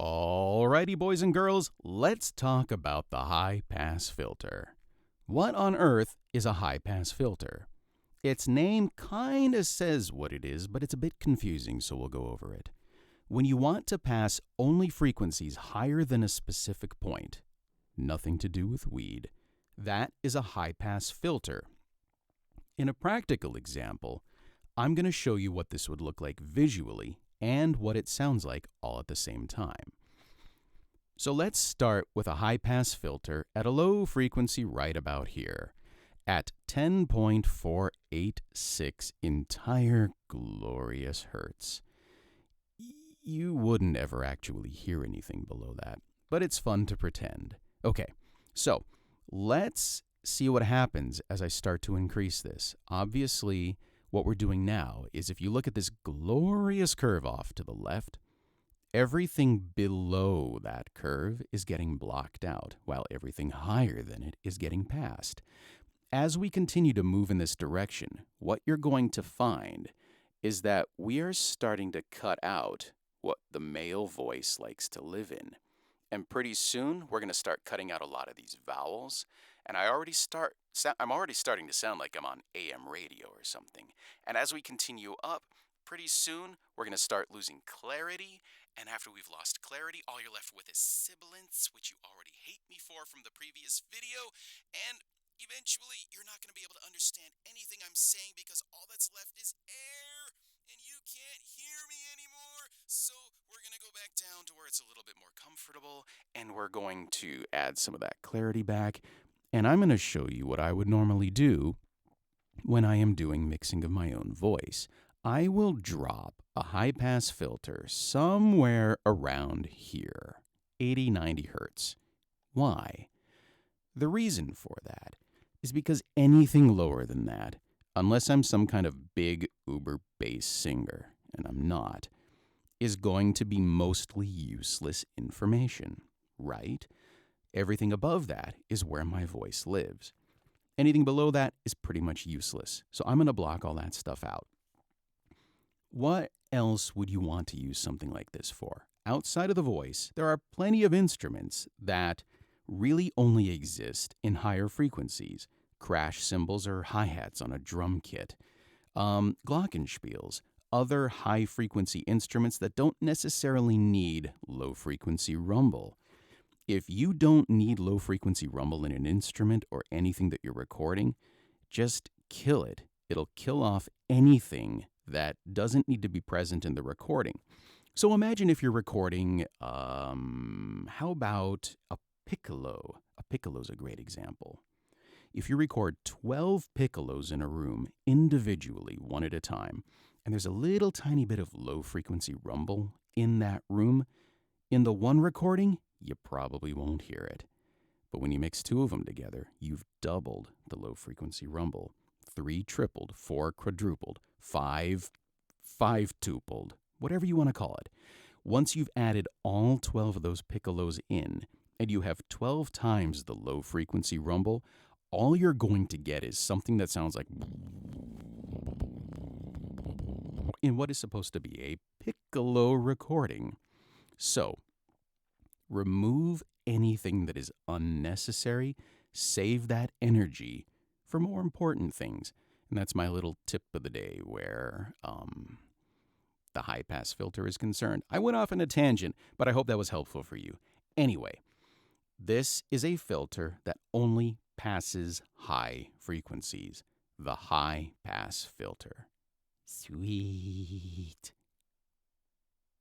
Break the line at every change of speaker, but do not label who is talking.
Alrighty, boys and girls, let's talk about the high-pass filter. What on earth is a high-pass filter? Its name kinda says what it is, but it's a bit confusing, so we'll go over it. When you want to pass only frequencies higher than a specific point, nothing to do with weed, that is a high-pass filter. In a practical example, I'm going to show you what this would look like visually and what it sounds like all at the same time. So let's start with a high-pass filter at a low frequency right about here, at 10.486 entire glorious hertz. You wouldn't ever actually hear anything below that, but it's fun to pretend. Okay, so let's see what happens as I start to increase this. Obviously, what we're doing now is if you look at this glorious curve off to the left, everything below that curve is getting blocked out, while everything higher than it is getting passed. As we continue to move in this direction, what you're going to find is that we are starting to cut out what the male voice likes to live in. And pretty soon, we're going to start cutting out a lot of these vowels. And I'm already starting to sound like I'm on AM radio or something. And as we continue up, pretty soon, we're going to start losing clarity. And after we've lost clarity, all you're left with is sibilance, which you already hate me for from the previous video. And eventually, you're not going to be able to understand anything I'm saying because all that's left is air. And you can't hear me anymore. So we're going to go back down to where it's a little bit more comfortable. And we're going to add some of that clarity back. And I'm going to show you what I would normally do when I am doing mixing of my own voice. I will drop a high-pass filter somewhere around here, 80, 90 hertz. Why? The reason for that is because anything lower than that, unless I'm some kind of big uber bass singer, and I'm not, is going to be mostly useless information, right? Everything above that is where my voice lives. Anything below that is pretty much useless, so I'm going to block all that stuff out. What else would you want to use something like this for? Outside of the voice, there are plenty of instruments that really only exist in higher frequencies. Crash cymbals or hi-hats on a drum kit. Glockenspiels, other high-frequency instruments that don't necessarily need low-frequency rumble. If you don't need low-frequency rumble in an instrument or anything that you're recording, just kill it. It'll kill off anything that doesn't need to be present in the recording. So imagine if you're recording, how about a piccolo? A piccolo's a great example. If you record 12 piccolos in a room individually, one at a time, and there's a little tiny bit of low-frequency rumble in that room, in the one recording, you probably won't hear it. But when you mix two of them together, you've doubled the low-frequency rumble. 3 tripled, 4 quadrupled, 5 tupled, whatever you want to call it. Once you've added all 12 of those piccolos in, and you have 12 times the low-frequency rumble, all you're going to get is something that sounds like in what is supposed to be a piccolo recording. So, remove anything that is unnecessary, save that energy for more important things. And that's my little tip of the day where the high-pass filter is concerned. I went off on a tangent, but I hope that was helpful for you. Anyway, this is a filter that only passes high frequencies. The high-pass filter. Sweet.